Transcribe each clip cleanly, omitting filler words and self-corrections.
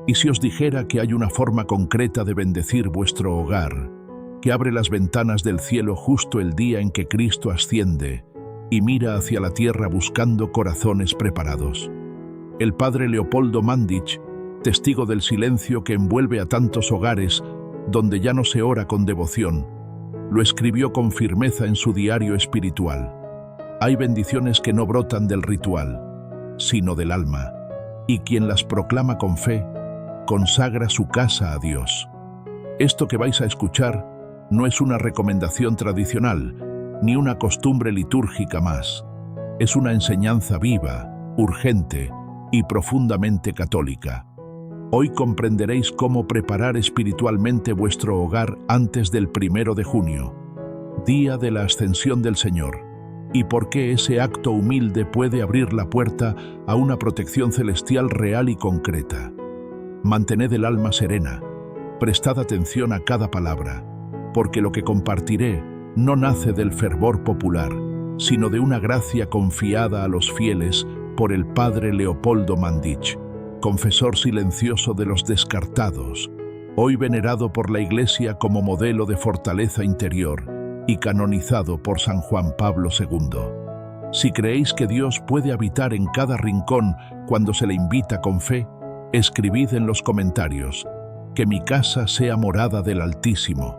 ¿Y si os dijera que hay una forma concreta de bendecir vuestro hogar, que abre las ventanas del cielo justo el día en que Cristo asciende y mira hacia la tierra buscando corazones preparados? El padre Leopoldo Mandić, testigo del silencio que envuelve a tantos hogares donde ya no se ora con devoción, lo escribió con firmeza en su diario espiritual. Hay bendiciones que no brotan del ritual, sino del alma, y quien las proclama con fe, consagra su casa a Dios. Esto que vais a escuchar no es una recomendación tradicional, ni una costumbre litúrgica más. Es una enseñanza viva, urgente y profundamente católica. Hoy comprenderéis cómo preparar espiritualmente vuestro hogar antes del 1 de junio, día de la Ascensión del Señor, y por qué ese acto humilde puede abrir la puerta a una protección celestial real y concreta. Mantened el alma serena, prestad atención a cada palabra, porque lo que compartiré no nace del fervor popular, sino de una gracia confiada a los fieles por el padre Leopoldo Mandić, confesor silencioso de los descartados, hoy venerado por la Iglesia como modelo de fortaleza interior y canonizado por San Juan Pablo II. Si creéis que Dios puede habitar en cada rincón cuando se le invita con fe, escribid en los comentarios: que mi casa sea morada del Altísimo.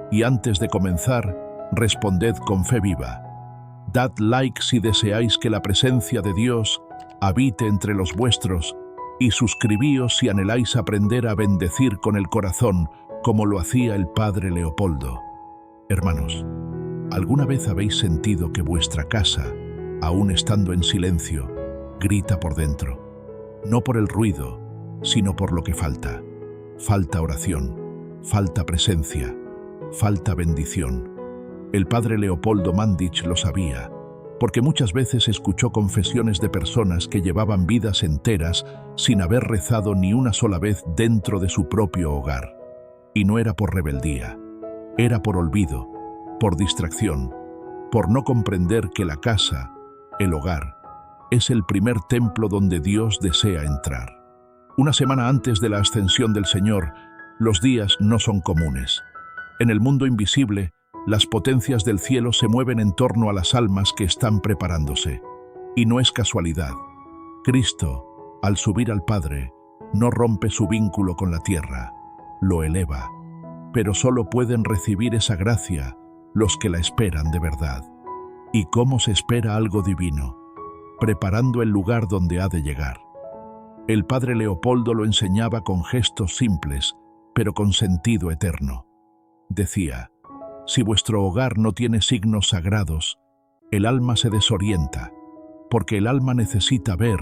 Y antes de comenzar, responded con fe viva. Dad like si deseáis que la presencia de Dios habite entre los vuestros, y suscribíos si anheláis aprender a bendecir con el corazón como lo hacía el padre Leopoldo. Hermanos, ¿alguna vez habéis sentido que vuestra casa, aún estando en silencio, grita por dentro? No por el ruido, sino por lo que falta. Falta oración, falta presencia, falta bendición. El padre Leopoldo Mandić lo sabía, porque muchas veces escuchó confesiones de personas que llevaban vidas enteras sin haber rezado ni una sola vez dentro de su propio hogar. Y no era por rebeldía, era por olvido, por distracción, por no comprender que la casa, el hogar, es el primer templo donde Dios desea entrar. Una semana antes de la ascensión del Señor, los días no son comunes. En el mundo invisible, las potencias del cielo se mueven en torno a las almas que están preparándose. Y no es casualidad. Cristo, al subir al Padre, no rompe su vínculo con la tierra, lo eleva. Pero solo pueden recibir esa gracia los que la esperan de verdad. ¿Y cómo se espera algo divino? Preparando el lugar donde ha de llegar. El padre Leopoldo lo enseñaba con gestos simples, pero con sentido eterno. Decía: si vuestro hogar no tiene signos sagrados, el alma se desorienta, porque el alma necesita ver,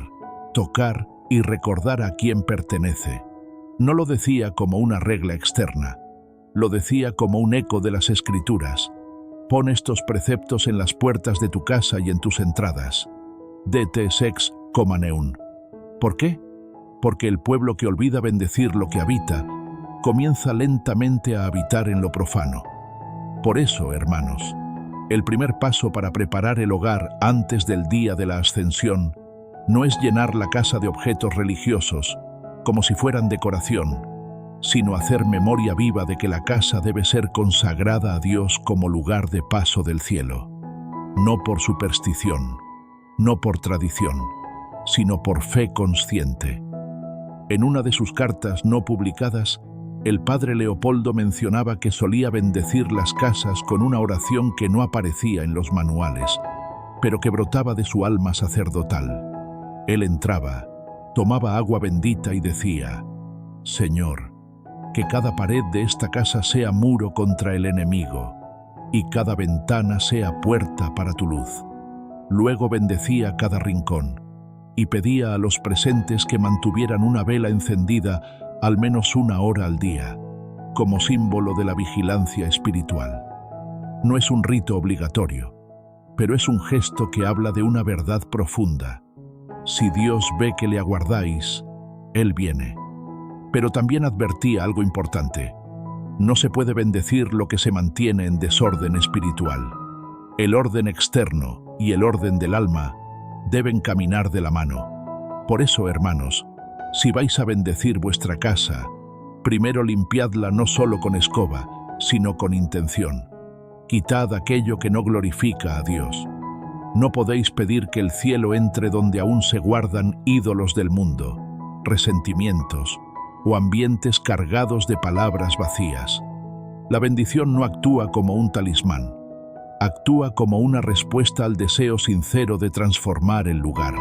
tocar y recordar a quién pertenece. No lo decía como una regla externa, lo decía como un eco de las Escrituras. Pon estos preceptos en las puertas de tu casa y en tus entradas. Dete sex comaneun. ¿Por qué? Porque el pueblo que olvida bendecir lo que habita, comienza lentamente a habitar en lo profano. Por eso, hermanos, el primer paso para preparar el hogar antes del día de la ascensión no es llenar la casa de objetos religiosos, como si fueran decoración, sino hacer memoria viva de que la casa debe ser consagrada a Dios como lugar de paso del cielo, no por superstición, no por tradición, sino por fe consciente. En una de sus cartas no publicadas, el padre Leopoldo mencionaba que solía bendecir las casas con una oración que no aparecía en los manuales, pero que brotaba de su alma sacerdotal. Él entraba, tomaba agua bendita y decía: Señor, que cada pared de esta casa sea muro contra el enemigo, y cada ventana sea puerta para tu luz. Luego bendecía cada rincón, y pedía a los presentes que mantuvieran una vela encendida al menos 1 hora al día, como símbolo de la vigilancia espiritual. No es un rito obligatorio, pero es un gesto que habla de una verdad profunda. Si Dios ve que le aguardáis, Él viene. Pero también advertía algo importante: no se puede bendecir lo que se mantiene en desorden espiritual. El orden externo y el orden del alma deben caminar de la mano. Por eso, hermanos, Si vais a bendecir vuestra casa, primero limpiadla no solo con escoba, sino con intención. Quitad aquello que no glorifica a Dios. No podéis pedir que el cielo entre donde aún se guardan ídolos del mundo, resentimientos o ambientes cargados de palabras vacías. La bendición no actúa como un talismán, actúa como una respuesta al deseo sincero de transformar el lugar.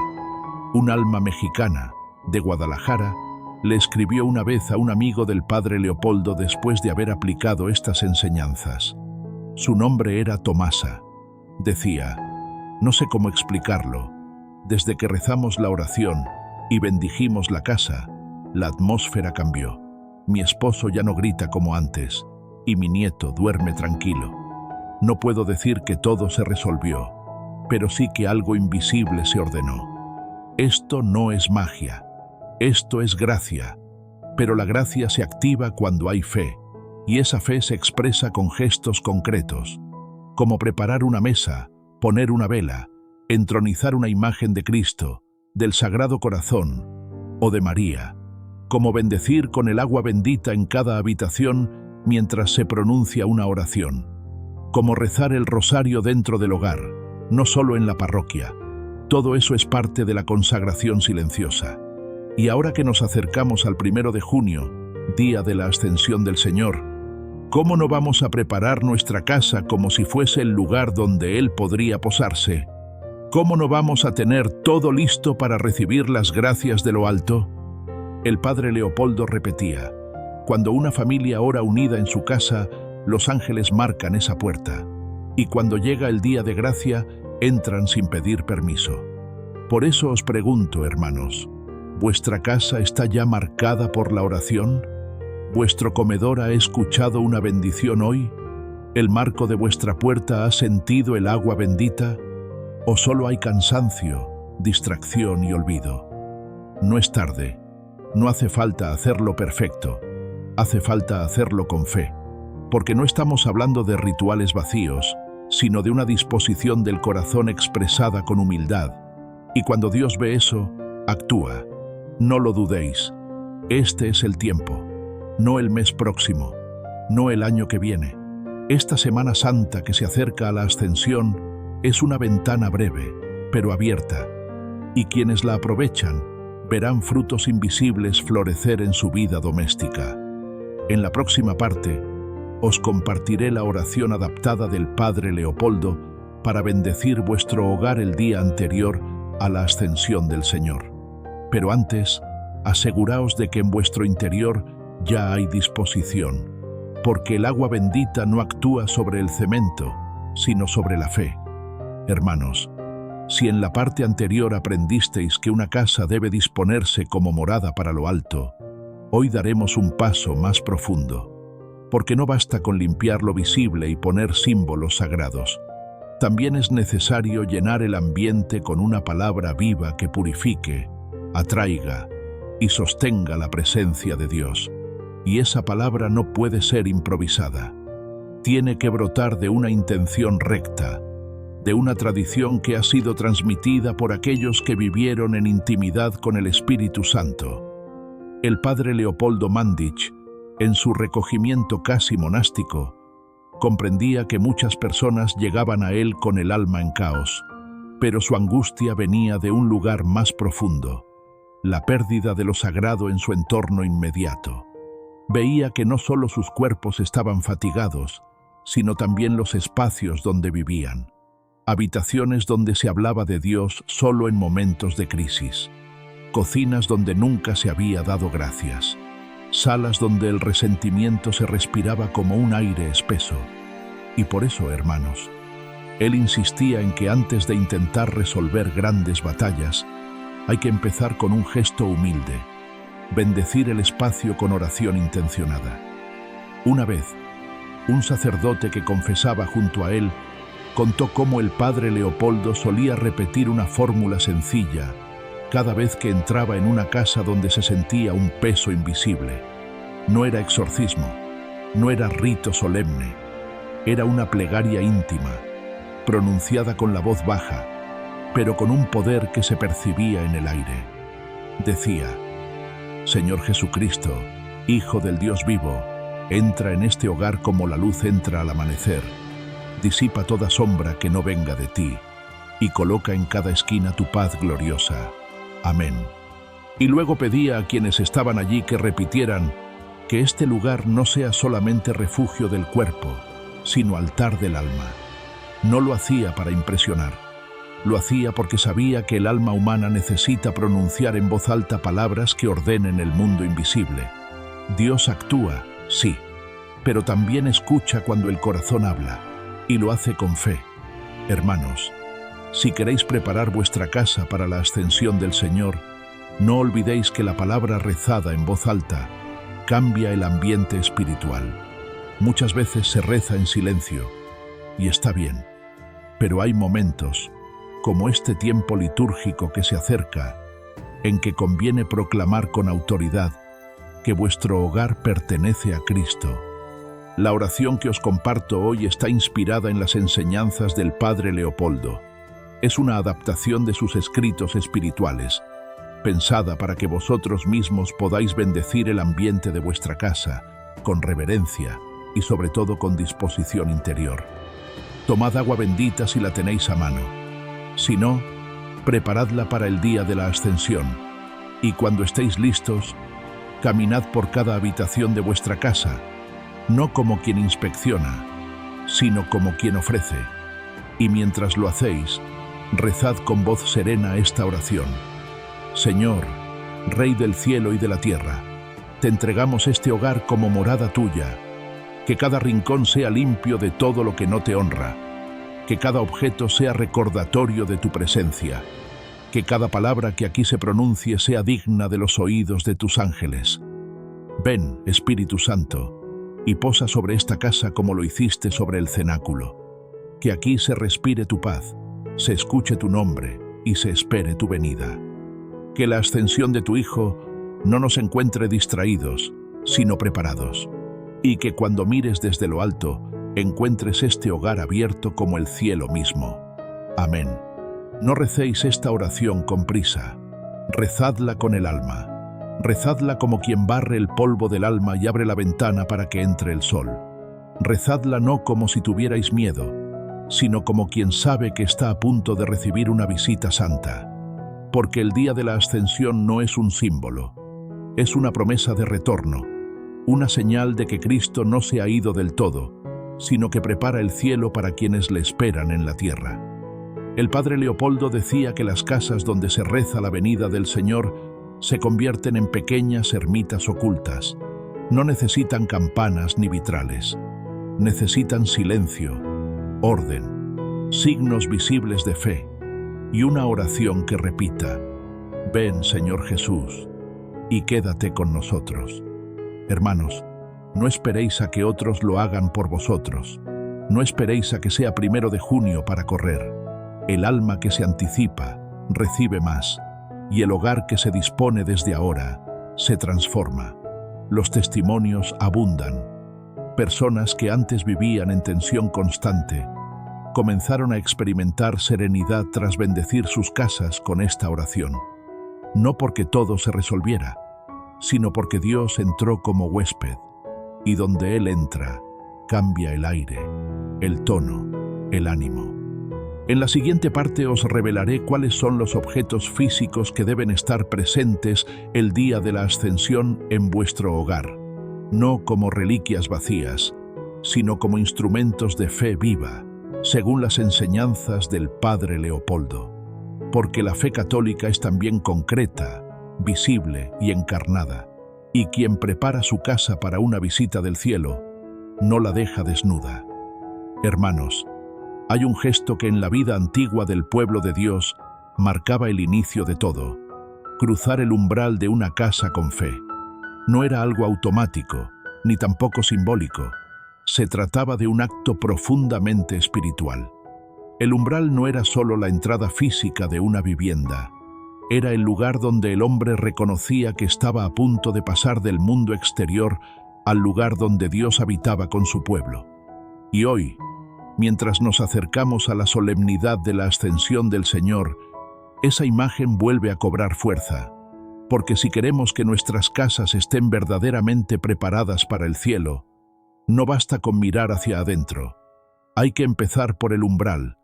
Un alma mexicana, de Guadalajara, le escribió una vez a un amigo del padre Leopoldo después de haber aplicado estas enseñanzas. Su nombre era Tomasa. Decía: no sé cómo explicarlo. Desde que rezamos la oración y bendijimos la casa, la atmósfera cambió. Mi esposo ya no grita como antes y mi nieto duerme tranquilo. No puedo decir que todo se resolvió, pero sí que algo invisible se ordenó. Esto no es magia, esto es gracia, pero la gracia se activa cuando hay fe, y esa fe se expresa con gestos concretos, como preparar una mesa, poner una vela, entronizar una imagen de Cristo, del Sagrado Corazón o de María, como bendecir con el agua bendita en cada habitación mientras se pronuncia una oración, como rezar el rosario dentro del hogar, no solo en la parroquia. Todo eso es parte de la consagración silenciosa. Y ahora que nos acercamos al 1 de junio, día de la Ascensión del Señor, ¿cómo no vamos a preparar nuestra casa como si fuese el lugar donde Él podría posarse? ¿Cómo no vamos a tener todo listo para recibir las gracias de lo alto? El padre Leopoldo repetía: cuando una familia ora unida en su casa, los ángeles marcan esa puerta, y cuando llega el día de gracia, entran sin pedir permiso. Por eso os pregunto, hermanos, ¿vuestra casa está ya marcada por la oración? ¿Vuestro comedor ha escuchado una bendición hoy? ¿El marco de vuestra puerta ha sentido el agua bendita? ¿O solo hay cansancio, distracción y olvido? No es tarde. No hace falta hacerlo perfecto. Hace falta hacerlo con fe. Porque no estamos hablando de rituales vacíos, sino de una disposición del corazón expresada con humildad. Y cuando Dios ve eso, actúa. No lo dudéis. Este es el tiempo. No el mes próximo. No el año que viene. Esta Semana Santa que se acerca a la Ascensión es una ventana breve, pero abierta. Y quienes la aprovechan verán frutos invisibles florecer en su vida doméstica. En la próxima parte, os compartiré la oración adaptada del Padre Leopoldo para bendecir vuestro hogar el día anterior a la Ascensión del Señor. Pero antes, aseguraos de que en vuestro interior ya hay disposición, porque el agua bendita no actúa sobre el cemento, sino sobre la fe. Hermanos, si en la parte anterior aprendisteis que una casa debe disponerse como morada para lo alto, hoy daremos un paso más profundo, porque no basta con limpiar lo visible y poner símbolos sagrados. También es necesario llenar el ambiente con una palabra viva que purifique, atraiga y sostenga la presencia de Dios. Y esa palabra no puede ser improvisada. Tiene que brotar de una intención recta, de una tradición que ha sido transmitida por aquellos que vivieron en intimidad con el Espíritu Santo. El padre Leopoldo Mandich, en su recogimiento casi monástico, comprendía que muchas personas llegaban a él con el alma en caos, pero su angustia venía de un lugar más profundo, la pérdida de lo sagrado en su entorno inmediato. Veía que no solo sus cuerpos estaban fatigados, sino también los espacios donde vivían. Habitaciones donde se hablaba de Dios solo en momentos de crisis. Cocinas donde nunca se había dado gracias. Salas donde el resentimiento se respiraba como un aire espeso. Y por eso, hermanos, él insistía en que antes de intentar resolver grandes batallas, hay que empezar con un gesto humilde, bendecir el espacio con oración intencionada. Una vez, un sacerdote que confesaba junto a él contó cómo el padre Leopoldo solía repetir una fórmula sencilla cada vez que entraba en una casa donde se sentía un peso invisible. No era exorcismo, no era rito solemne, era una plegaria íntima, pronunciada con la voz baja, pero con un poder que se percibía en el aire. Decía: Señor Jesucristo, Hijo del Dios vivo, entra en este hogar como la luz entra al amanecer. Disipa toda sombra que no venga de ti y coloca en cada esquina tu paz gloriosa. Amén. Y luego pedía a quienes estaban allí que repitieran que este lugar no sea solamente refugio del cuerpo, sino altar del alma. No lo hacía para impresionar. Lo hacía porque sabía que el alma humana necesita pronunciar en voz alta palabras que ordenen el mundo invisible. Dios actúa, sí, pero también escucha cuando el corazón habla, y lo hace con fe. Hermanos, si queréis preparar vuestra casa para la ascensión del Señor, no olvidéis que la palabra rezada en voz alta cambia el ambiente espiritual. Muchas veces se reza en silencio, y está bien, pero hay momentos, como este tiempo litúrgico que se acerca, en que conviene proclamar con autoridad que vuestro hogar pertenece a Cristo. La oración que os comparto hoy está inspirada en las enseñanzas del Padre Leopoldo. Es una adaptación de sus escritos espirituales, pensada para que vosotros mismos podáis bendecir el ambiente de vuestra casa, con reverencia y sobre todo con disposición interior. Tomad agua bendita si la tenéis a mano. Si no, preparadla para el día de la ascensión, y cuando estéis listos, caminad por cada habitación de vuestra casa, no como quien inspecciona, sino como quien ofrece. Y mientras lo hacéis, rezad con voz serena esta oración. Señor, Rey del cielo y de la tierra, te entregamos este hogar como morada tuya. Que cada rincón sea limpio de todo lo que no te honra. Que cada objeto sea recordatorio de tu presencia. Que cada palabra que aquí se pronuncie sea digna de los oídos de tus ángeles. Ven, Espíritu Santo, y posa sobre esta casa como lo hiciste sobre el cenáculo. Que aquí se respire tu paz, se escuche tu nombre y se espere tu venida. Que la ascensión de tu Hijo no nos encuentre distraídos, sino preparados. Y que cuando mires desde lo alto, encuentres este hogar abierto como el cielo mismo. Amén. No recéis esta oración con prisa. Rezadla con el alma. Rezadla como quien barre el polvo del alma y abre la ventana para que entre el sol. Rezadla no como si tuvierais miedo, sino como quien sabe que está a punto de recibir una visita santa. Porque el día de la ascensión no es un símbolo, es una promesa de retorno, una señal de que Cristo no se ha ido del todo, sino que prepara el cielo para quienes le esperan en la tierra. El Padre Leopoldo decía que las casas donde se reza la venida del Señor se convierten en pequeñas ermitas ocultas. No necesitan campanas ni vitrales. Necesitan silencio, orden, signos visibles de fe y una oración que repita: ven, Señor Jesús, y quédate con nosotros. Hermanos, no esperéis a que otros lo hagan por vosotros. No esperéis a que sea 1 de junio para correr. El alma que se anticipa recibe más, y el hogar que se dispone desde ahora se transforma. Los testimonios abundan. Personas que antes vivían en tensión constante comenzaron a experimentar serenidad tras bendecir sus casas con esta oración. No porque todo se resolviera, sino porque Dios entró como huésped, y donde Él entra, cambia el aire, el tono, el ánimo. En la siguiente parte os revelaré cuáles son los objetos físicos que deben estar presentes el día de la ascensión en vuestro hogar, no como reliquias vacías, sino como instrumentos de fe viva, según las enseñanzas del Padre Leopoldo. Porque la fe católica es también concreta, visible y encarnada, y quien prepara su casa para una visita del cielo, no la deja desnuda. Hermanos, hay un gesto que en la vida antigua del pueblo de Dios marcaba el inicio de todo: cruzar el umbral de una casa con fe. No era algo automático, ni tampoco simbólico. Se trataba de un acto profundamente espiritual. El umbral no era solo la entrada física de una vivienda. Era el lugar donde el hombre reconocía que estaba a punto de pasar del mundo exterior al lugar donde Dios habitaba con su pueblo. Y hoy, mientras nos acercamos a la solemnidad de la ascensión del Señor, esa imagen vuelve a cobrar fuerza, porque si queremos que nuestras casas estén verdaderamente preparadas para el cielo, no basta con mirar hacia adentro. Hay que empezar por el umbral,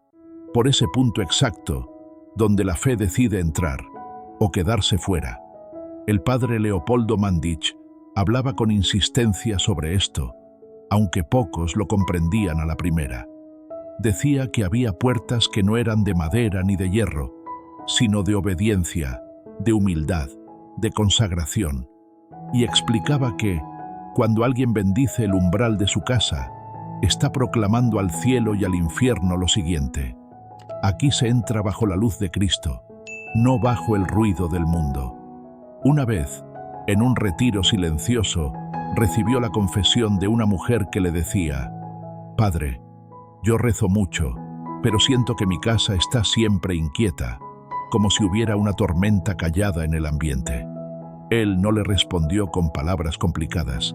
por ese punto exacto donde la fe decide entrar o quedarse fuera. El padre Leopoldo Mandić hablaba con insistencia sobre esto, aunque pocos lo comprendían a la primera. Decía que había puertas que no eran de madera ni de hierro, sino de obediencia, de humildad, de consagración, y explicaba que, cuando alguien bendice el umbral de su casa, está proclamando al cielo y al infierno lo siguiente: aquí se entra bajo la luz de Cristo, no bajo el ruido del mundo. Una vez, en un retiro silencioso, recibió la confesión de una mujer que le decía: «Padre, yo rezo mucho, pero siento que mi casa está siempre inquieta, como si hubiera una tormenta callada en el ambiente». Él no le respondió con palabras complicadas.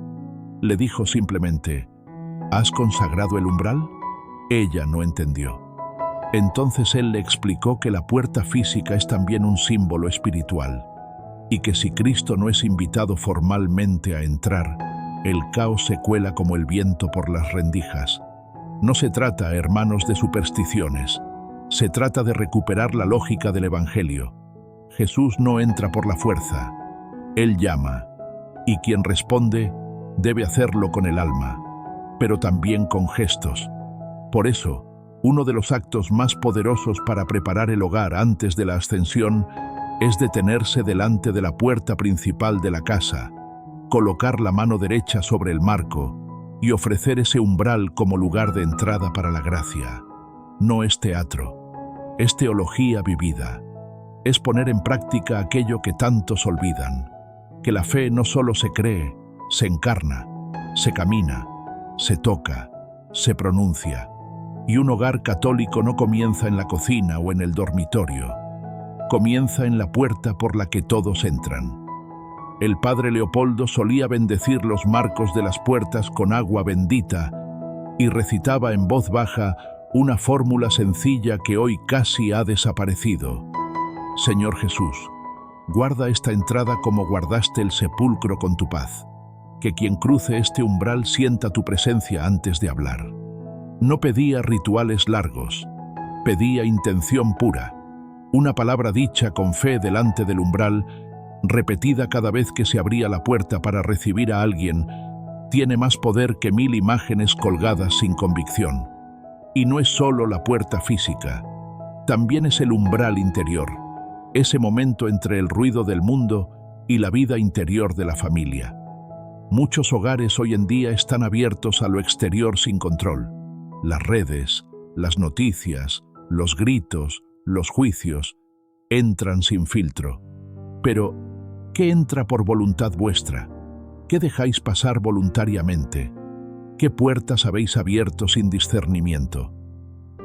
Le dijo simplemente: «¿Has consagrado el umbral?». Ella no entendió. Entonces él le explicó que la puerta física es también un símbolo espiritual, y que si Cristo no es invitado formalmente a entrar, el caos se cuela como el viento por las rendijas. No se trata, hermanos, de supersticiones. Se trata de recuperar la lógica del Evangelio. Jesús no entra por la fuerza. Él llama, y quien responde debe hacerlo con el alma, pero también con gestos. Por eso, uno de los actos más poderosos para preparar el hogar antes de la ascensión es detenerse delante de la puerta principal de la casa, colocar la mano derecha sobre el marco y ofrecer ese umbral como lugar de entrada para la gracia. No es teatro, es teología vivida. Es poner en práctica aquello que tantos olvidan, que la fe no solo se cree, se encarna, se camina, se toca, se pronuncia. Y un hogar católico no comienza en la cocina o en el dormitorio. Comienza en la puerta por la que todos entran. El padre Leopoldo solía bendecir los marcos de las puertas con agua bendita y recitaba en voz baja una fórmula sencilla que hoy casi ha desaparecido. Señor Jesús, guarda esta entrada como guardaste el sepulcro con tu paz. Que quien cruce este umbral sienta tu presencia antes de hablar. No pedía rituales largos, pedía intención pura. Una palabra dicha con fe delante del umbral, repetida cada vez que se abría la puerta para recibir a alguien, tiene más poder que 1000 imágenes colgadas sin convicción. Y no es solo la puerta física, también es el umbral interior, ese momento entre el ruido del mundo y la vida interior de la familia. Muchos hogares hoy en día están abiertos a lo exterior sin control. Las redes, las noticias, los gritos, los juicios, entran sin filtro. Pero, ¿qué entra por voluntad vuestra? ¿Qué dejáis pasar voluntariamente? ¿Qué puertas habéis abierto sin discernimiento?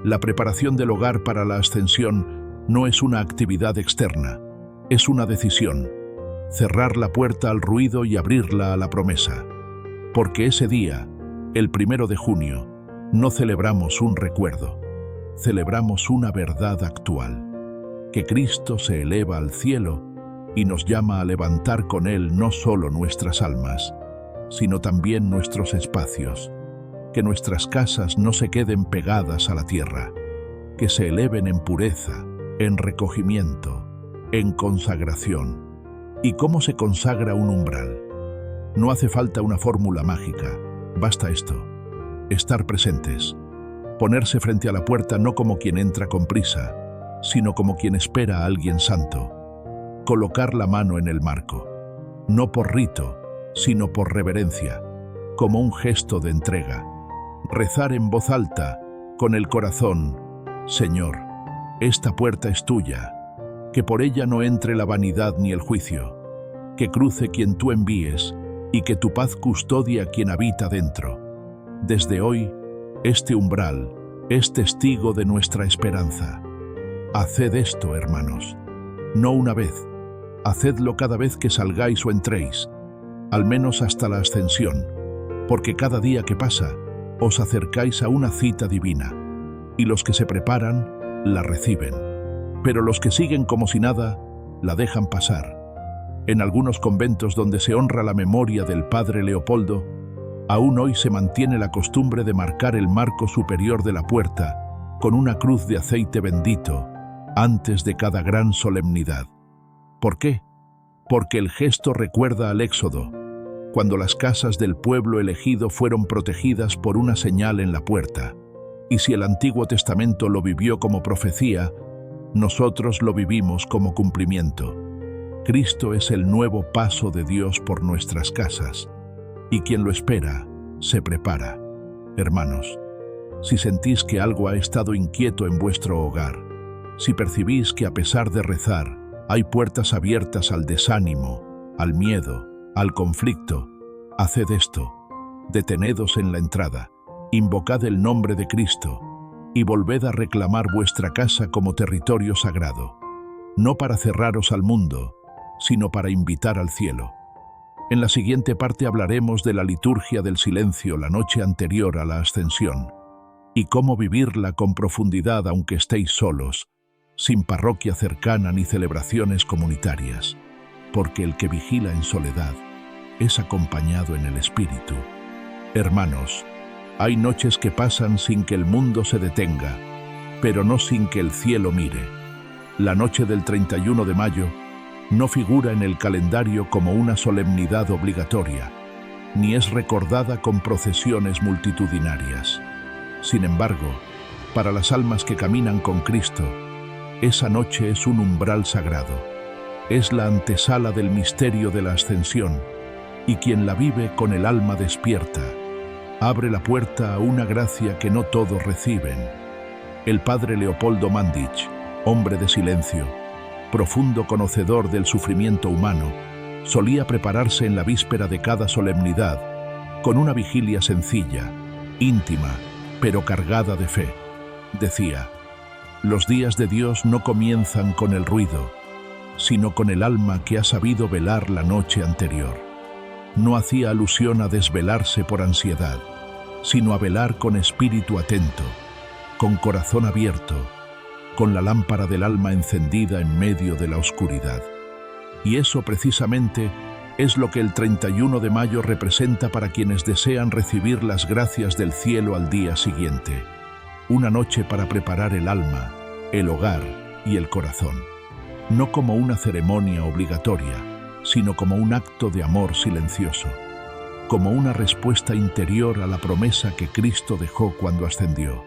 La preparación del hogar para la ascensión no es una actividad externa, es una decisión. Cerrar la puerta al ruido y abrirla a la promesa. Porque ese día, el 1 de junio, no celebramos un recuerdo, celebramos una verdad actual, que Cristo se eleva al cielo y nos llama a levantar con Él no solo nuestras almas, sino también nuestros espacios, que nuestras casas no se queden pegadas a la tierra, que se eleven en pureza, en recogimiento, en consagración. ¿Y cómo se consagra un umbral? No hace falta una fórmula mágica, basta esto. Estar presentes, ponerse frente a la puerta no como quien entra con prisa, sino como quien espera a alguien santo. Colocar la mano en el marco, no por rito, sino por reverencia, como un gesto de entrega. Rezar en voz alta, con el corazón: Señor, esta puerta es tuya, que por ella no entre la vanidad ni el juicio, que cruce quien tú envíes y que tu paz custodie a quien habita dentro. Desde hoy, este umbral es testigo de nuestra esperanza. Haced esto, hermanos, no una vez, hacedlo cada vez que salgáis o entréis, al menos hasta la ascensión, porque cada día que pasa, os acercáis a una cita divina, y los que se preparan, la reciben, pero los que siguen como si nada, la dejan pasar. En algunos conventos donde se honra la memoria del padre Leopoldo, aún hoy se mantiene la costumbre de marcar el marco superior de la puerta con una cruz de aceite bendito antes de cada gran solemnidad. ¿Por qué? Porque el gesto recuerda al Éxodo, cuando las casas del pueblo elegido fueron protegidas por una señal en la puerta. Y si el Antiguo Testamento lo vivió como profecía, nosotros lo vivimos como cumplimiento. Cristo es el nuevo paso de Dios por nuestras casas, y quien lo espera, se prepara. Hermanos, si sentís que algo ha estado inquieto en vuestro hogar, si percibís que a pesar de rezar, hay puertas abiertas al desánimo, al miedo, al conflicto, haced esto: detenedos en la entrada, invocad el nombre de Cristo y volved a reclamar vuestra casa como territorio sagrado, no para cerraros al mundo, sino para invitar al cielo. En la siguiente parte hablaremos de la liturgia del silencio la noche anterior a la ascensión y cómo vivirla con profundidad aunque estéis solos, sin parroquia cercana ni celebraciones comunitarias, porque el que vigila en soledad es acompañado en el Espíritu. Hermanos, hay noches que pasan sin que el mundo se detenga, pero no sin que el cielo mire. La noche del 31 de mayo no figura en el calendario como una solemnidad obligatoria, ni es recordada con procesiones multitudinarias. Sin embargo, para las almas que caminan con Cristo, esa noche es un umbral sagrado. Es la antesala del misterio de la ascensión, y quien la vive con el alma despierta, abre la puerta a una gracia que no todos reciben. El padre Leopoldo Mandić, hombre de silencio, profundo conocedor del sufrimiento humano, solía prepararse en la víspera de cada solemnidad con una vigilia sencilla, íntima, pero cargada de fe. Decía: los días de Dios no comienzan con el ruido, sino con el alma que ha sabido velar la noche anterior. No hacía alusión a desvelarse por ansiedad, sino a velar con espíritu atento, con corazón abierto, con la lámpara del alma encendida en medio de la oscuridad. Y eso precisamente es lo que el 31 de mayo representa para quienes desean recibir las gracias del cielo al día siguiente. Una noche para preparar el alma, el hogar y el corazón, no como una ceremonia obligatoria, sino como un acto de amor silencioso, como una respuesta interior a la promesa que Cristo dejó cuando ascendió: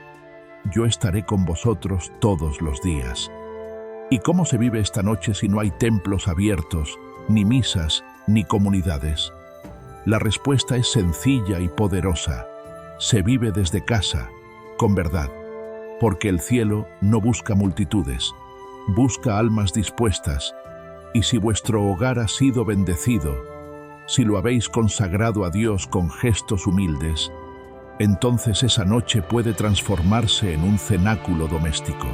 yo estaré con vosotros todos los días. ¿Y cómo se vive esta noche si no hay templos abiertos, ni misas, ni comunidades? La respuesta es sencilla y poderosa: se vive desde casa, con verdad, porque el cielo no busca multitudes, busca almas dispuestas. Y si vuestro hogar ha sido bendecido, si lo habéis consagrado a Dios con gestos humildes, entonces esa noche puede transformarse en un cenáculo doméstico.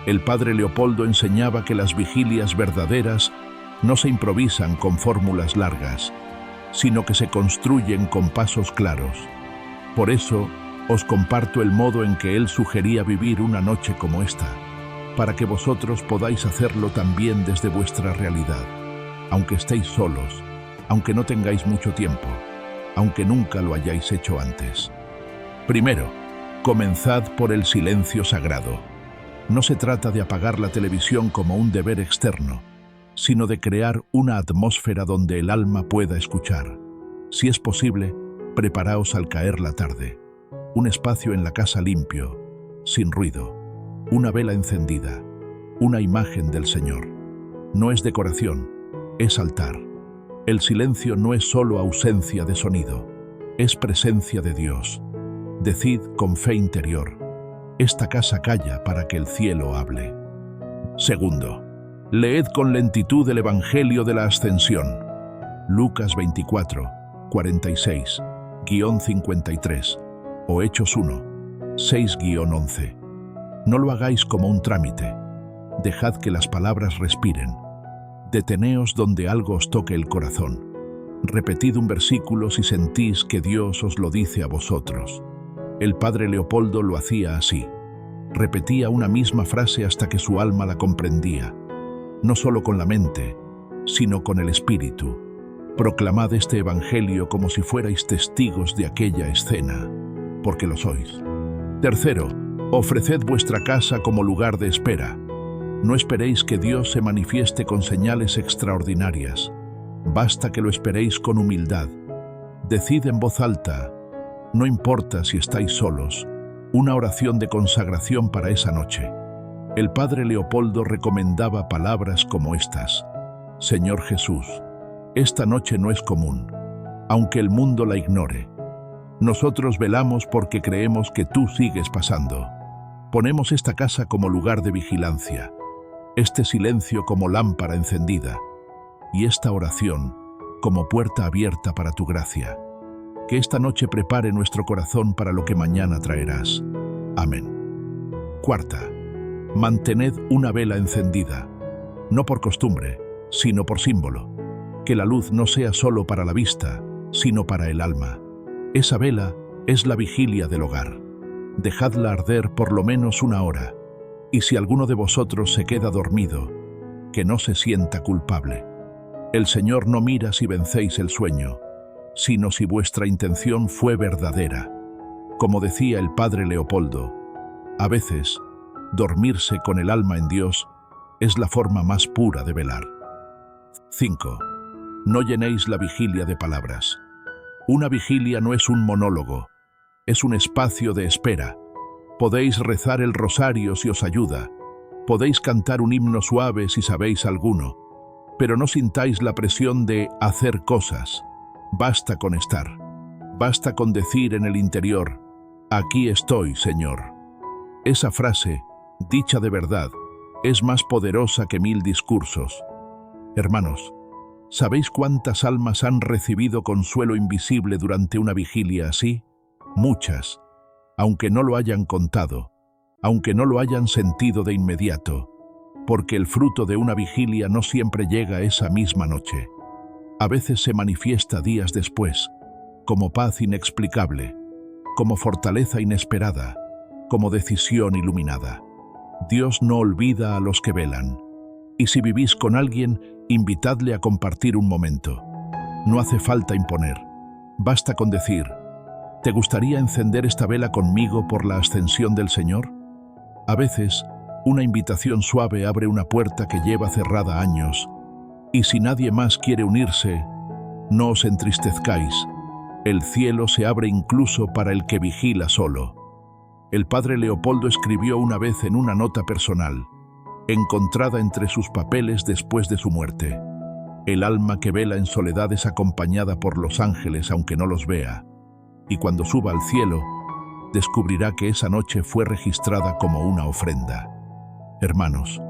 El padre Leopoldo enseñaba que las vigilias verdaderas no se improvisan con fórmulas largas, sino que se construyen con pasos claros. Por eso, os comparto el modo en que él sugería vivir una noche como esta, para que vosotros podáis hacerlo también desde vuestra realidad, aunque estéis solos, aunque no tengáis mucho tiempo, aunque nunca lo hayáis hecho antes. Primero, comenzad por el silencio sagrado. No se trata de apagar la televisión como un deber externo, sino de crear una atmósfera donde el alma pueda escuchar. Si es posible, preparaos al caer la tarde. Un espacio en la casa limpio, sin ruido, una vela encendida, una imagen del Señor. No es decoración, es altar. El silencio no es solo ausencia de sonido, es presencia de Dios. Decid con fe interior: esta casa calla para que el cielo hable. Segundo, leed con lentitud el Evangelio de la Ascensión. Lucas 24, 46-53 o Hechos 1, 6-11. No lo hagáis como un trámite. Dejad que las palabras respiren. Deteneos donde algo os toque el corazón. Repetid un versículo si sentís que Dios os lo dice a vosotros. El padre Leopoldo lo hacía así. Repetía una misma frase hasta que su alma la comprendía, no solo con la mente, sino con el Espíritu. Proclamad este Evangelio como si fuerais testigos de aquella escena, porque lo sois. Tercero, ofreced vuestra casa como lugar de espera. No esperéis que Dios se manifieste con señales extraordinarias. Basta que lo esperéis con humildad. Decid en voz alta, no importa si estáis solos, una oración de consagración para esa noche. El padre Leopoldo recomendaba palabras como estas: Señor Jesús, esta noche no es común, aunque el mundo la ignore. Nosotros velamos porque creemos que tú sigues pasando. Ponemos esta casa como lugar de vigilancia, este silencio como lámpara encendida, y esta oración como puerta abierta para tu gracia. Que esta noche prepare nuestro corazón para lo que mañana traerás. Amén. Cuarta, mantened una vela encendida, no por costumbre, sino por símbolo. Que la luz no sea solo para la vista, sino para el alma. Esa vela es la vigilia del hogar. Dejadla arder por lo menos 1 hora, y si alguno de vosotros se queda dormido, que no se sienta culpable. El Señor no mira si vencéis el sueño, sino si vuestra intención fue verdadera. Como decía el padre Leopoldo, a veces, dormirse con el alma en Dios es la forma más pura de velar. 5. No llenéis la vigilia de palabras. Una vigilia no es un monólogo, es un espacio de espera. Podéis rezar el rosario si os ayuda, podéis cantar un himno suave si sabéis alguno, pero no sintáis la presión de hacer cosas. Basta con estar, basta con decir en el interior, aquí estoy, Señor. Esa frase, dicha de verdad, es más poderosa que 1000 discursos. Hermanos, ¿sabéis cuántas almas han recibido consuelo invisible durante una vigilia así? Muchas, aunque no lo hayan contado, aunque no lo hayan sentido de inmediato, porque el fruto de una vigilia no siempre llega esa misma noche. A veces se manifiesta días después, como paz inexplicable, como fortaleza inesperada, como decisión iluminada. Dios no olvida a los que velan. Y si vivís con alguien, invitadle a compartir un momento. No hace falta imponer. Basta con decir, ¿te gustaría encender esta vela conmigo por la ascensión del Señor? A veces, una invitación suave abre una puerta que lleva cerrada años, y si nadie más quiere unirse, no os entristezcáis. El cielo se abre incluso para el que vigila solo. El padre Leopoldo escribió una vez en una nota personal, encontrada entre sus papeles después de su muerte: el alma que vela en soledad es acompañada por los ángeles aunque no los vea, y cuando suba al cielo, descubrirá que esa noche fue registrada como una ofrenda. Hermanos,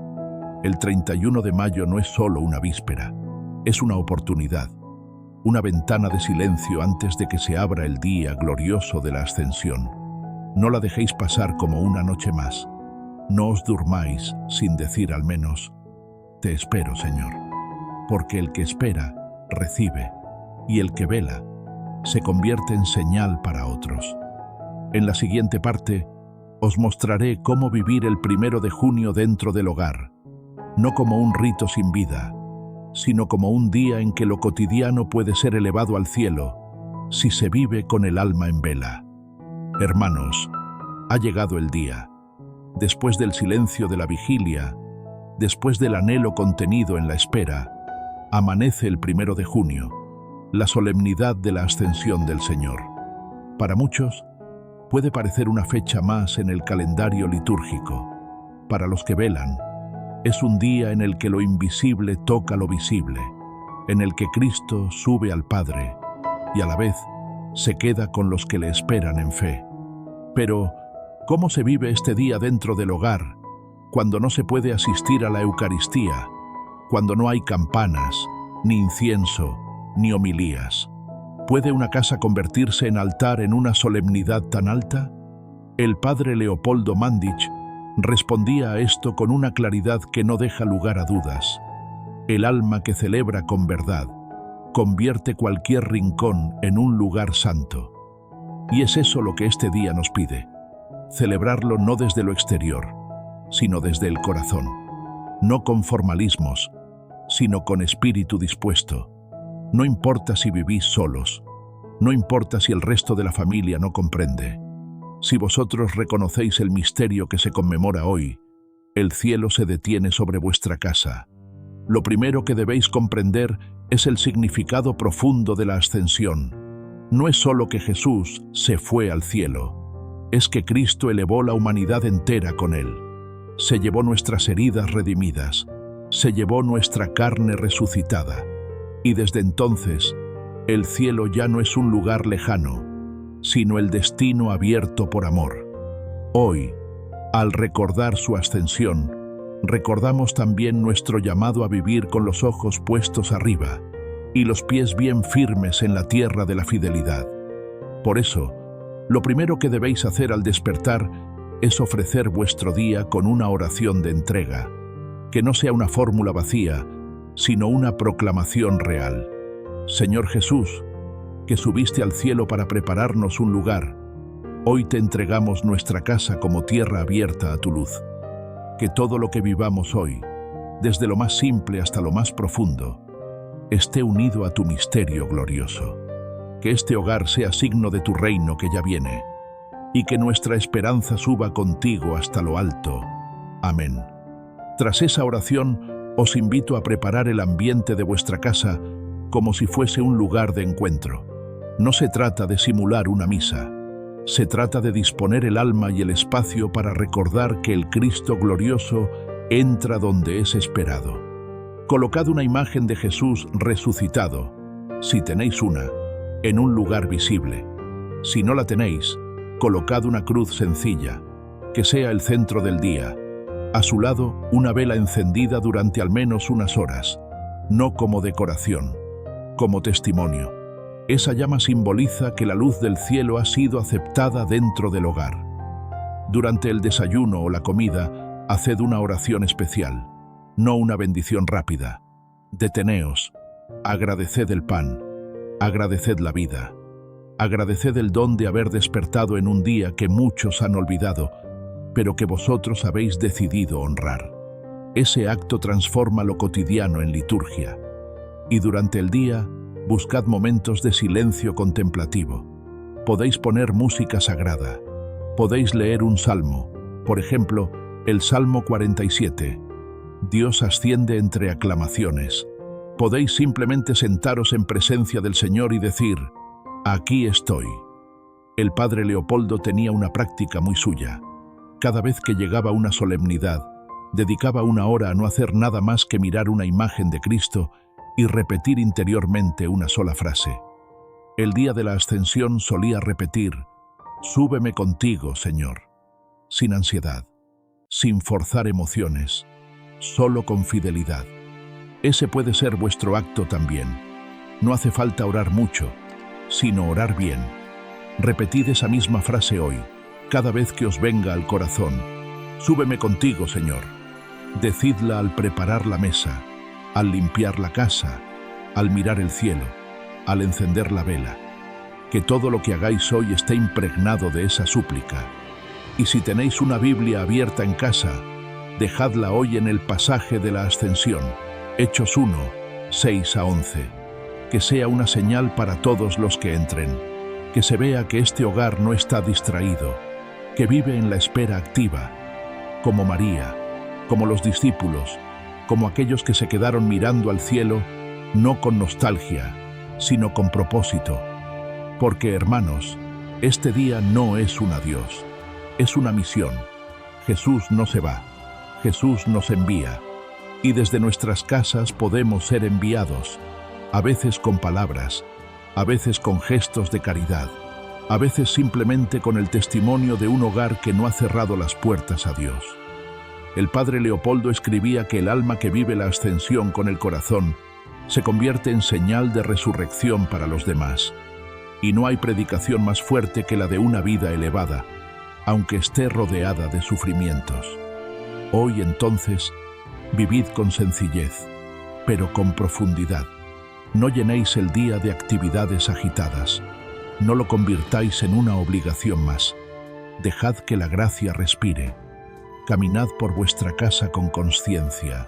el 31 de mayo no es solo una víspera, es una oportunidad, una ventana de silencio antes de que se abra el día glorioso de la ascensión. No la dejéis pasar como una noche más. No os durmáis sin decir al menos, te espero, Señor. Porque el que espera, recibe, y el que vela, se convierte en señal para otros. En la siguiente parte, os mostraré cómo vivir el 1 de junio dentro del hogar, no como un rito sin vida, sino como un día en que lo cotidiano puede ser elevado al cielo, si se vive con el alma en vela. Hermanos, ha llegado el día. Después del silencio de la vigilia, después del anhelo contenido en la espera, amanece el 1 de junio, la solemnidad de la ascensión del Señor. Para muchos, puede parecer una fecha más en el calendario litúrgico. Para los que velan, es un día en el que lo invisible toca lo visible, en el que Cristo sube al Padre y a la vez se queda con los que le esperan en fe. Pero, ¿cómo se vive este día dentro del hogar, cuando no se puede asistir a la Eucaristía, cuando no hay campanas, ni incienso, ni homilías? ¿Puede una casa convertirse en altar en una solemnidad tan alta? El padre Leopoldo Mandić respondía a esto con una claridad que no deja lugar a dudas. El alma que celebra con verdad convierte cualquier rincón en un lugar santo. Y es eso lo que este día nos pide: celebrarlo no desde lo exterior, sino desde el corazón, no con formalismos, sino con espíritu dispuesto. No importa si vivís solos, no importa si el resto de la familia no comprende. Si vosotros reconocéis el misterio que se conmemora hoy, el cielo se detiene sobre vuestra casa. Lo primero que debéis comprender es el significado profundo de la ascensión. No es solo que Jesús se fue al cielo, es que Cristo elevó la humanidad entera con él. Se llevó nuestras heridas redimidas, se llevó nuestra carne resucitada. Y desde entonces, el cielo ya no es un lugar lejano, sino el destino abierto por amor. Hoy, al recordar su ascensión, recordamos también nuestro llamado a vivir con los ojos puestos arriba y los pies bien firmes en la tierra de la fidelidad. Por eso, lo primero que debéis hacer al despertar es ofrecer vuestro día con una oración de entrega, que no sea una fórmula vacía, sino una proclamación real. Señor Jesús, que subiste al cielo para prepararnos un lugar, hoy te entregamos nuestra casa como tierra abierta a tu luz. Que todo lo que vivamos hoy, desde lo más simple hasta lo más profundo, esté unido a tu misterio glorioso. Que este hogar sea signo de tu reino que ya viene, y que nuestra esperanza suba contigo hasta lo alto. Amén. Tras esa oración, os invito a preparar el ambiente de vuestra casa como si fuese un lugar de encuentro. No se trata de simular una misa, se trata de disponer el alma y el espacio para recordar que el Cristo glorioso entra donde es esperado. Colocad una imagen de Jesús resucitado, si tenéis una, en un lugar visible. Si no la tenéis, colocad una cruz sencilla, que sea el centro del día. A su lado, una vela encendida durante al menos unas horas, no como decoración, como testimonio. Esa llama simboliza que la luz del cielo ha sido aceptada dentro del hogar. Durante el desayuno o la comida, haced una oración especial, no una bendición rápida. Deteneos, agradeced el pan, agradeced la vida, agradeced el don de haber despertado en un día que muchos han olvidado, pero que vosotros habéis decidido honrar. Ese acto transforma lo cotidiano en liturgia. Y durante el día, buscad momentos de silencio contemplativo. Podéis poner música sagrada. Podéis leer un salmo, por ejemplo, el Salmo 47. Dios asciende entre aclamaciones. Podéis simplemente sentaros en presencia del Señor y decir, aquí estoy. El padre Leopoldo tenía una práctica muy suya. Cada vez que llegaba una solemnidad, dedicaba una hora a no hacer nada más que mirar una imagen de Cristo y repetir interiormente una sola frase. El día de la ascensión solía repetir, súbeme contigo, Señor, sin ansiedad, sin forzar emociones, solo con fidelidad. Ese puede ser vuestro acto también. No hace falta orar mucho, sino orar bien. Repetid esa misma frase hoy, cada vez que os venga al corazón. Súbeme contigo, Señor. Decidla al preparar la mesa, al limpiar la casa, al mirar el cielo, al encender la vela. Que todo lo que hagáis hoy esté impregnado de esa súplica. Y si tenéis una Biblia abierta en casa, dejadla hoy en el pasaje de la ascensión, Hechos 1, 6 a 11. Que sea una señal para todos los que entren. Que se vea que este hogar no está distraído, que vive en la espera activa, como María, como los discípulos, como aquellos que se quedaron mirando al cielo, no con nostalgia, sino con propósito. Porque, hermanos, este día no es un adiós, es una misión. Jesús no se va, Jesús nos envía. Y desde nuestras casas podemos ser enviados, a veces con palabras, a veces con gestos de caridad, a veces simplemente con el testimonio de un hogar que no ha cerrado las puertas a Dios. El padre Leopoldo escribía que el alma que vive la ascensión con el corazón se convierte en señal de resurrección para los demás. Y no hay predicación más fuerte que la de una vida elevada, aunque esté rodeada de sufrimientos. Hoy entonces, vivid con sencillez, pero con profundidad. No llenéis el día de actividades agitadas. No lo convirtáis en una obligación más. Dejad que la gracia respire. Caminad por vuestra casa con conciencia.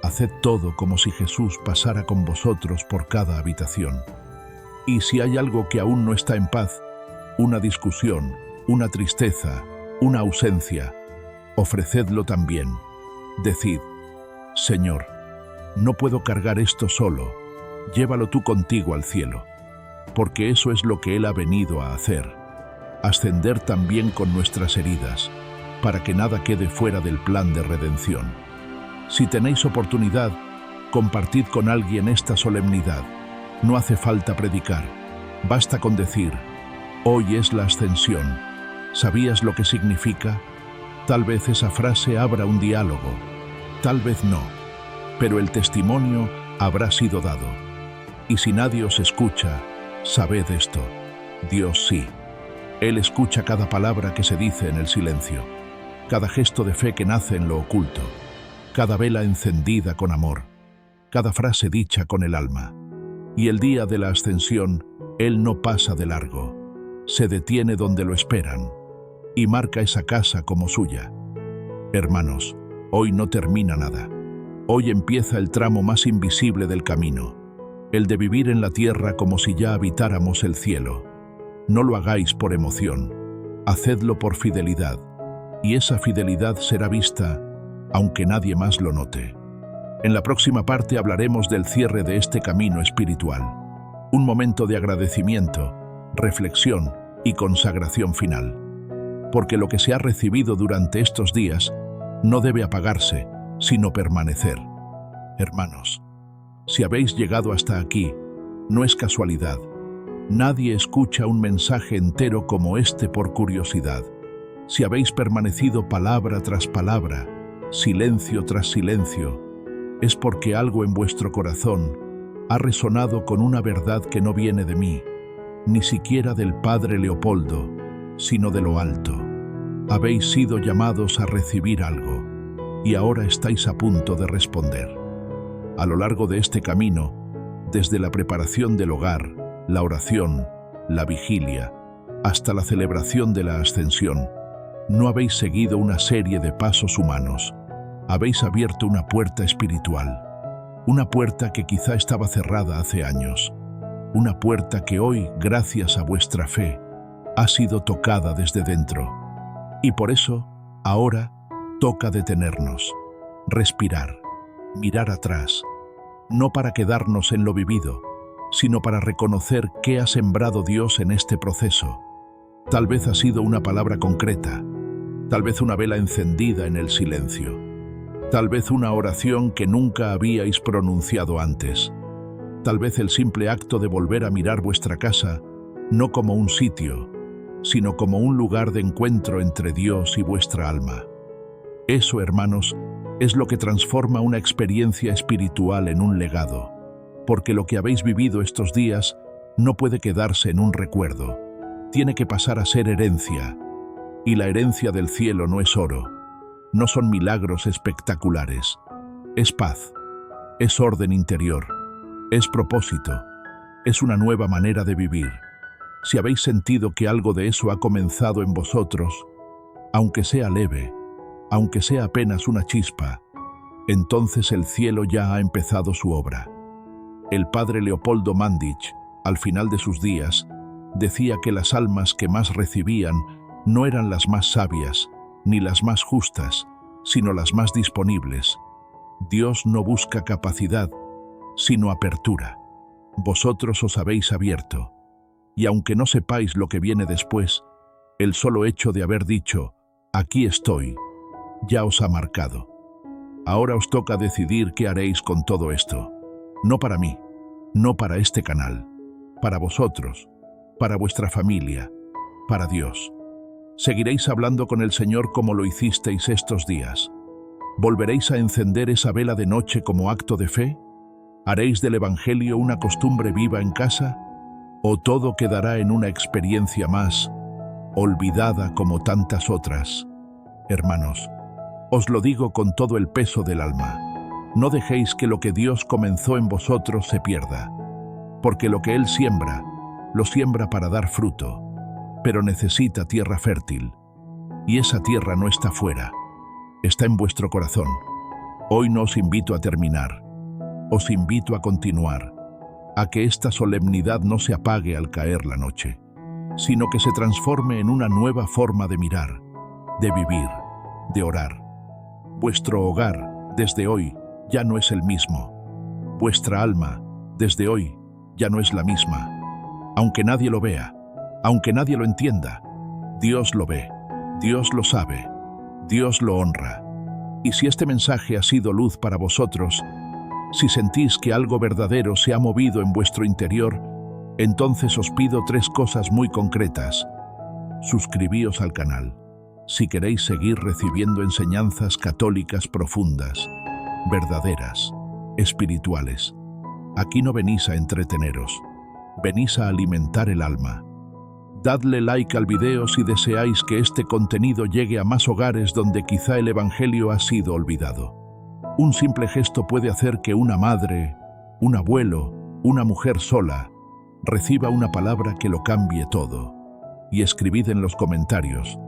Haced todo como si Jesús pasara con vosotros por cada habitación. Y si hay algo que aún no está en paz, una discusión, una tristeza, una ausencia, ofrecedlo también. Decid: Señor, no puedo cargar esto solo, llévalo tú contigo al cielo, porque eso es lo que Él ha venido a hacer, ascender también con nuestras heridas, para que nada quede fuera del plan de redención. Si tenéis oportunidad, compartid con alguien esta solemnidad. No hace falta predicar, basta con decir: hoy es la ascensión. ¿Sabías lo que significa? Tal vez esa frase abra un diálogo, tal vez no, pero el testimonio habrá sido dado. Y si nadie os escucha, sabed esto: Dios sí. Él escucha cada palabra que se dice en el silencio, cada gesto de fe que nace en lo oculto, cada vela encendida con amor, cada frase dicha con el alma. Y el día de la ascensión, Él no pasa de largo, se detiene donde lo esperan y marca esa casa como suya. Hermanos, hoy no termina nada. Hoy empieza el tramo más invisible del camino, el de vivir en la tierra como si ya habitáramos el cielo. No lo hagáis por emoción, hacedlo por fidelidad, y esa fidelidad será vista aunque nadie más lo note. En la próxima parte hablaremos del cierre de este camino espiritual, un momento de agradecimiento, reflexión y consagración final. Porque lo que se ha recibido durante estos días no debe apagarse, sino permanecer. Hermanos, si habéis llegado hasta aquí, no es casualidad. Nadie escucha un mensaje entero como este por curiosidad. Si habéis permanecido palabra tras palabra, silencio tras silencio, es porque algo en vuestro corazón ha resonado con una verdad que no viene de mí, ni siquiera del Padre Leopoldo, sino de lo alto. Habéis sido llamados a recibir algo, y ahora estáis a punto de responder. A lo largo de este camino, desde la preparación del hogar, la oración, la vigilia, hasta la celebración de la ascensión, no habéis seguido una serie de pasos humanos. Habéis abierto una puerta espiritual, una puerta que quizá estaba cerrada hace años, una puerta que hoy, gracias a vuestra fe, ha sido tocada desde dentro. Y por eso, ahora, toca detenernos, respirar, mirar atrás, no para quedarnos en lo vivido, sino para reconocer qué ha sembrado Dios en este proceso. Tal vez ha sido una palabra concreta, tal vez una vela encendida en el silencio, tal vez una oración que nunca habíais pronunciado antes, tal vez el simple acto de volver a mirar vuestra casa, no como un sitio, sino como un lugar de encuentro entre Dios y vuestra alma. Eso, hermanos, es lo que transforma una experiencia espiritual en un legado, porque lo que habéis vivido estos días no puede quedarse en un recuerdo, tiene que pasar a ser herencia, y la herencia del cielo no es oro, no son milagros espectaculares, es paz, es orden interior, es propósito, es una nueva manera de vivir. Si habéis sentido que algo de eso ha comenzado en vosotros, aunque sea leve, aunque sea apenas una chispa, entonces el cielo ya ha empezado su obra. El padre Leopoldo Mandić, al final de sus días, decía que las almas que más recibían no eran las más sabias, ni las más justas, sino las más disponibles. Dios no busca capacidad, sino apertura. Vosotros os habéis abierto, y aunque no sepáis lo que viene después, el solo hecho de haber dicho, aquí estoy, ya os ha marcado. Ahora os toca decidir qué haréis con todo esto. No para mí, no para este canal, para vosotros, para vuestra familia, para Dios. ¿Seguiréis hablando con el Señor como lo hicisteis estos días? ¿Volveréis a encender esa vela de noche como acto de fe? ¿Haréis del Evangelio una costumbre viva en casa? ¿O todo quedará en una experiencia más, olvidada como tantas otras? Hermanos, os lo digo con todo el peso del alma. No dejéis que lo que Dios comenzó en vosotros se pierda, porque lo que Él siembra, lo siembra para dar fruto, pero necesita tierra fértil, y esa tierra no está fuera, está en vuestro corazón. Hoy no os invito a terminar, os invito a continuar, a que esta solemnidad no se apague al caer la noche, sino que se transforme en una nueva forma de mirar, de vivir, de orar. Vuestro hogar, desde hoy, ya no es el mismo. Vuestra alma, desde hoy, ya no es la misma. Aunque nadie lo vea, aunque nadie lo entienda, Dios lo ve, Dios lo sabe, Dios lo honra. Y si este mensaje ha sido luz para vosotros, si sentís que algo verdadero se ha movido en vuestro interior, entonces os pido 3 cosas muy concretas. Suscribíos al canal, si queréis seguir recibiendo enseñanzas católicas profundas, verdaderas, espirituales. Aquí no venís a entreteneros, venís a alimentar el alma. Dadle like al video si deseáis que este contenido llegue a más hogares donde quizá el Evangelio ha sido olvidado. Un simple gesto puede hacer que una madre, un abuelo, una mujer sola, reciba una palabra que lo cambie todo. Y escribid en los comentarios: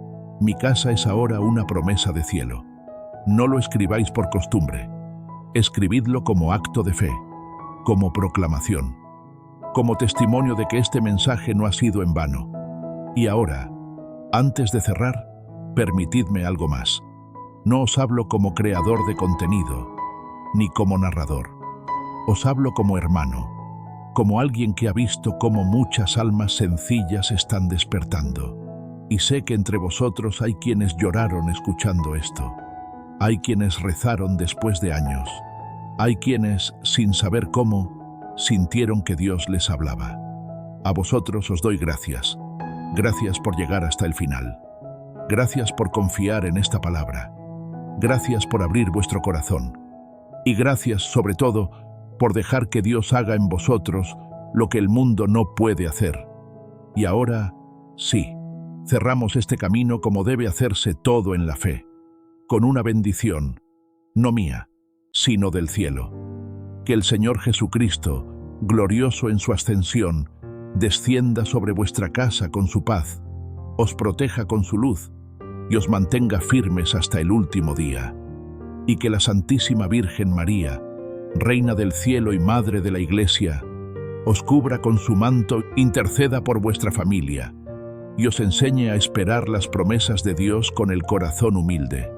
mi casa es ahora una promesa de cielo. No lo escribáis por costumbre. Escribidlo como acto de fe, como proclamación, como testimonio de que este mensaje no ha sido en vano. Y ahora, antes de cerrar, permitidme algo más. No os hablo como creador de contenido, ni como narrador. Os hablo como hermano, como alguien que ha visto cómo muchas almas sencillas están despertando. Y sé que entre vosotros hay quienes lloraron escuchando esto. Hay quienes rezaron después de años. Hay quienes, sin saber cómo, sintieron que Dios les hablaba. A vosotros os doy gracias. Gracias por llegar hasta el final. Gracias por confiar en esta palabra. Gracias por abrir vuestro corazón. Y gracias, sobre todo, por dejar que Dios haga en vosotros lo que el mundo no puede hacer. Y ahora, sí, cerramos este camino como debe hacerse todo en la fe, con una bendición, no mía, sino del cielo. Que el Señor Jesucristo, glorioso en su ascensión, descienda sobre vuestra casa con su paz, os proteja con su luz y os mantenga firmes hasta el último día. Y que la Santísima Virgen María, Reina del Cielo y Madre de la Iglesia, os cubra con su manto, interceda por vuestra familia y os enseñe a esperar las promesas de Dios con el corazón humilde.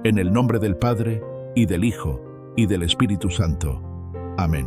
En el nombre del Padre, y del Hijo, y del Espíritu Santo. Amén.